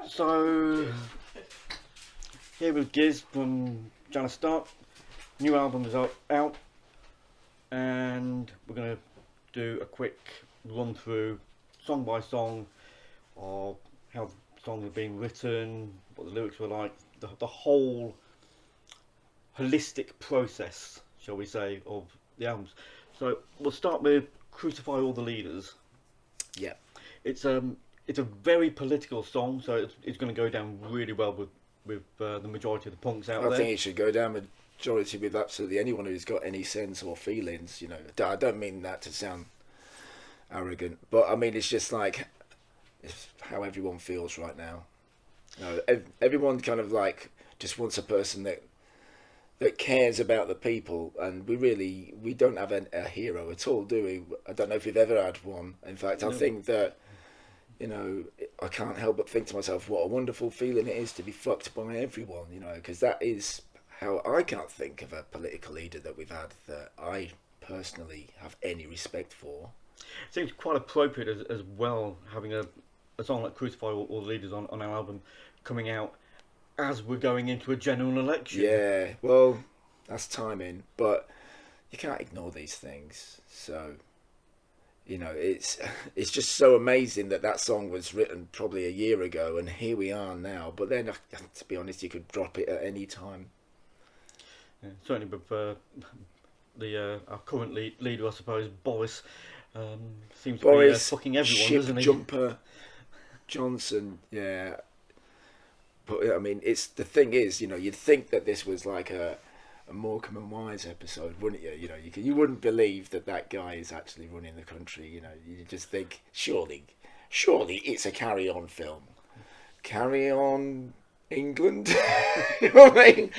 So here was Giz from Janus. New album is out, and we're going to do a quick run through, song by song, of how the songs have been written, what the lyrics were like, the whole holistic process, shall we say, of the albums. So we'll start with Crucify All the Leaders. Yeah. It's a very political song, so it's going to go down really well with the majority of the punks out there. I think it should go down majority with absolutely anyone who's got any sense or feelings. You know, I don't mean that to sound arrogant, but I mean it's just like it's how everyone feels right now. You know, everyone kind of like just wants a person that cares about the people, and we don't have a hero at all, do we? I don't know if we've ever had one. In fact, no. I think that, you know, I can't help but think to myself, what a wonderful feeling it is to be fucked by everyone, you know, because that is how I can't think of a political leader that we've had that I personally have any respect for. It seems quite appropriate as well, having a song like Crucify All the Leaders on our album coming out as we're going into a general election. Yeah, well, that's timing, but you can't ignore these things. So, you know, it's just so amazing that song was written probably a year ago, and here we are now. But then, to be honest, you could drop it at any time. Yeah, certainly with our current leader, I suppose, Boris, seems to be fucking everyone, doesn't he? Jumper Johnson, yeah. But I mean, the thing is, you know, you'd think that this was like a Morecambe and Wise episode, wouldn't you? You know, you wouldn't believe that guy is actually running the country. You know, you just think surely it's a Carry On film. Carry On England, you know what I mean?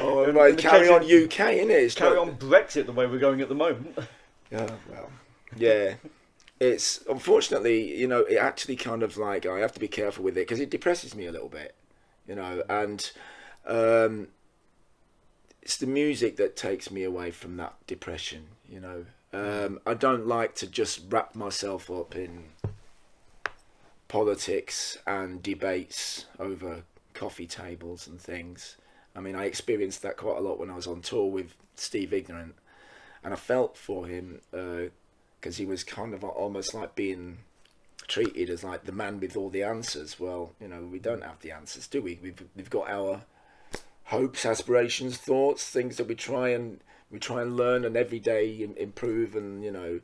Or like Carry On UK, innit? It's Carry On Brexit the way we're going at the moment. Yeah, well, yeah. It's unfortunately, you know, it actually kind of like I have to be careful with it because it depresses me a little bit. You know, and it's the music that takes me away from that depression, you know. I don't like to just wrap myself up in politics and debates over coffee tables and things. I mean, I experienced that quite a lot when I was on tour with Steve Ignorant, and I felt for him because he was kind of almost like being treated as like the man with all the answers. Well, you know, we don't have the answers, do we? We've got our hopes, aspirations, thoughts, things that we try and learn and every day improve and, you know,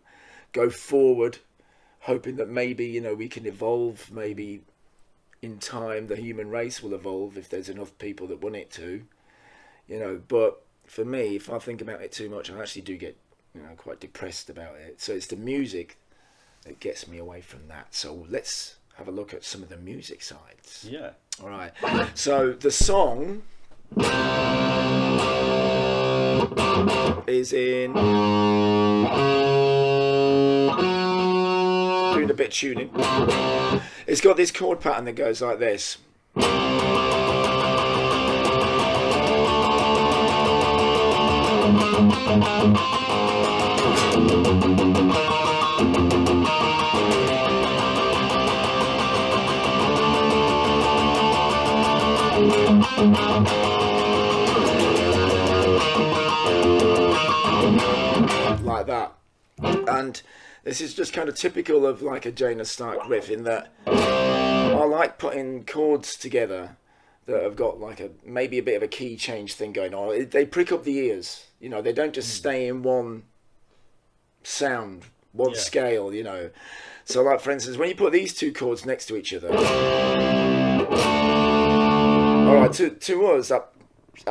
go forward, hoping that maybe, you know, we can evolve. Maybe in time the human race will evolve if there's enough people that want it to, you know. But for me, if I think about it too much, I actually do get, you know, quite depressed about it. So it's the music that gets me away from that. So let's have a look at some of the music sides. Yeah. All right. So the song is in doing a bit of tuning. It's got this chord pattern that goes like this. Like that. And this is just kind of typical of like a Janus Stark riff in that I like putting chords together that have got like maybe a bit of a key change thing going on. They prick up the ears, you know, they don't just stay in one sound, one scale, you know. So like for instance, when you put these two chords next to each other, alright, to us that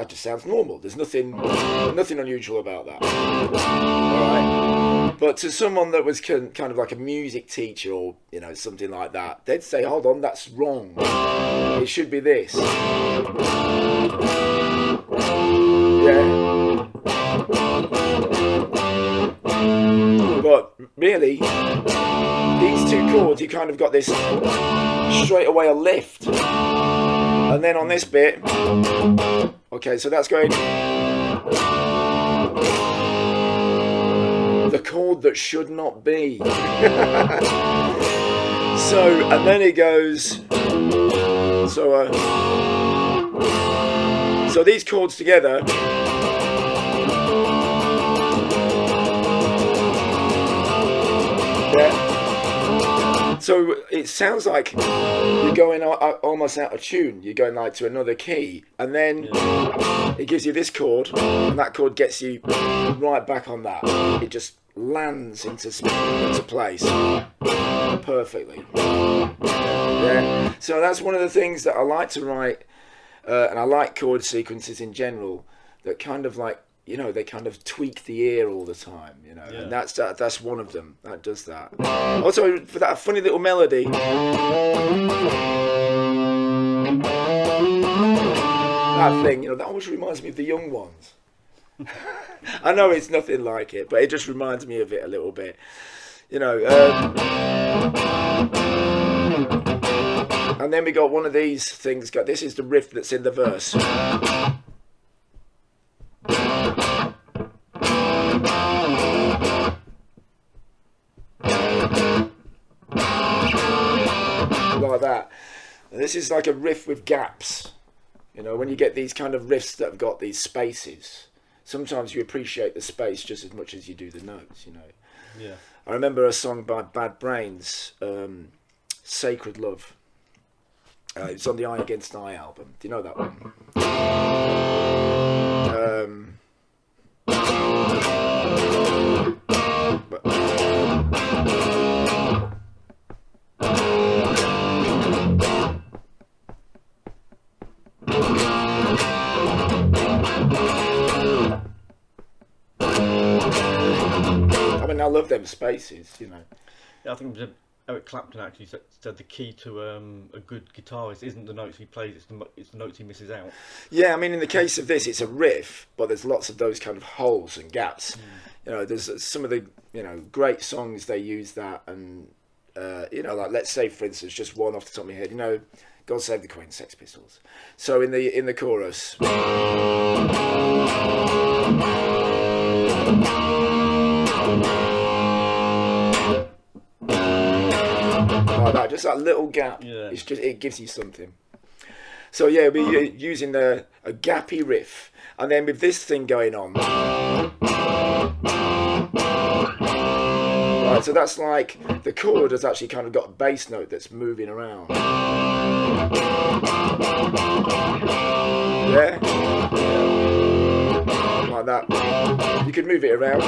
just sounds normal. There's nothing unusual about that. Alright? But to someone that was kind of like a music teacher or, you know, something like that, they'd say, hold on, that's wrong. It should be this. Yeah. But really, these two chords, you kind of got this straight away a lift. And then on this bit, okay, so that's going the chord that should not be. So, and then it goes So these chords together. Yeah. So it sounds like you're going almost out of tune. You're going like to another key, and then it gives you this chord, and that chord gets you right back on that. It just lands into place perfectly. Yeah. So that's one of the things that I like to write, and I like chord sequences in general that kind of like, you know, they kind of tweak the ear all the time, you know, and that's one of them that does that. Also, for that funny little melody, that thing, you know, that always reminds me of the Young Ones. I know it's nothing like it, but it just reminds me of it a little bit, you know. And then we got one of these things. This is the riff that's in the verse. Like that. And this is like a riff with gaps. You know, when you get these kind of riffs that have got these spaces, sometimes you appreciate the space just as much as you do the notes, you know. Yeah. I remember a song by Bad Brains, Sacred Love. It's on the Eye Against Eye album. Do you know that one? I mean, I love them spaces, you know. Yeah, I think Eric Clapton actually said the key to a good guitarist isn't the notes he plays, it's the notes he misses out. Yeah, I mean, in the case of this, it's a riff, but there's lots of those kind of holes and gaps. You know, there's some of the, you know, great songs they use that, and you know, like let's say for instance, just one off the top of my head, you know, God Save the Queen, Sex Pistols. So in the chorus. Like that, just that little gap. Yeah. It's just, it gives you something. So yeah, we're using a gappy riff, and then with this thing going on. Right, so that's like the chord has actually kind of got a bass note that's moving around. Yeah. Like that. You could move it around.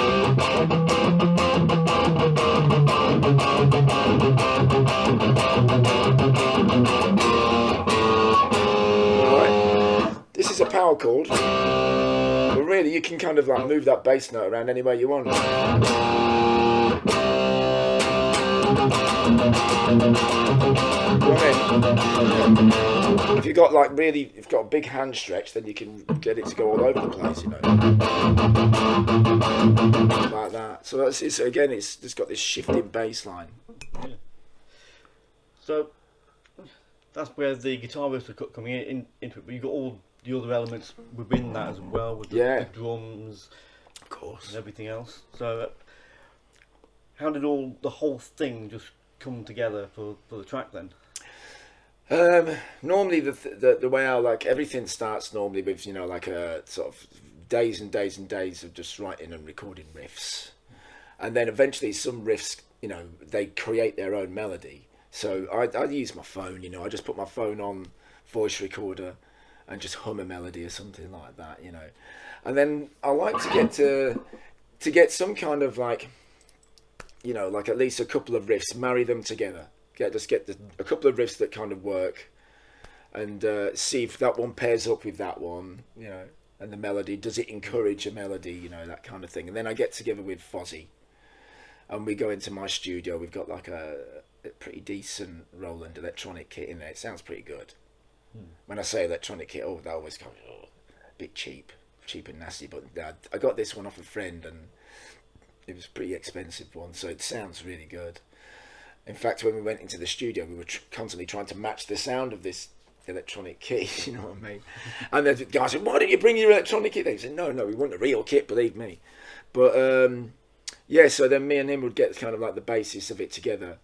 Right. This is a power chord. But really you can kind of like move that bass note around any way you want. If you've got like really, if you've got a big hand stretch, then you can get it to go all over the place, you know, like that. So that's again, it's just got this shifting bass line. Yeah. So that's where the guitar riffs are coming into it, but you've got all the other elements within that as well, with the drums, of course, and everything else. So how did the whole thing just come together for the track then? Normally the way I like everything starts normally with, you know, like a sort of days and days and days of just writing and recording riffs, and then eventually some riffs, you know, they create their own melody. So I use my phone, you know, I just put my phone on voice recorder and just hum a melody or something like that, you know, and then I like to get some kind of like, you know, like at least a couple of riffs, marry them together. Just get a couple of riffs that kind of work, and see if that one pairs up with that one, you know, and the melody, does it encourage a melody, you know, that kind of thing. And then I get together with Fozzy, and we go into my studio. We've got like a pretty decent Roland electronic kit in there. It sounds pretty good. When I say electronic kit, that always comes a bit cheap and nasty, but I got this one off a friend, and it was a pretty expensive one, so it sounds really good. In fact, when we went into the studio, we were constantly trying to match the sound of this electronic kit, you know what I mean? And the guy said, "Why didn't you bring your electronic kit?" They said, "No, we want a real kit, believe me." But yeah, so then me and him would get kind of like the basis of it together.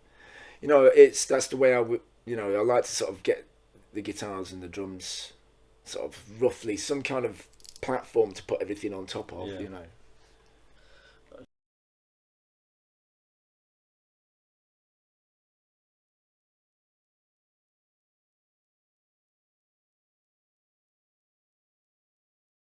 You know, that's the way I would, you know, I like to sort of get the guitars and the drums sort of roughly some kind of platform to put everything on top of, Yeah. you know.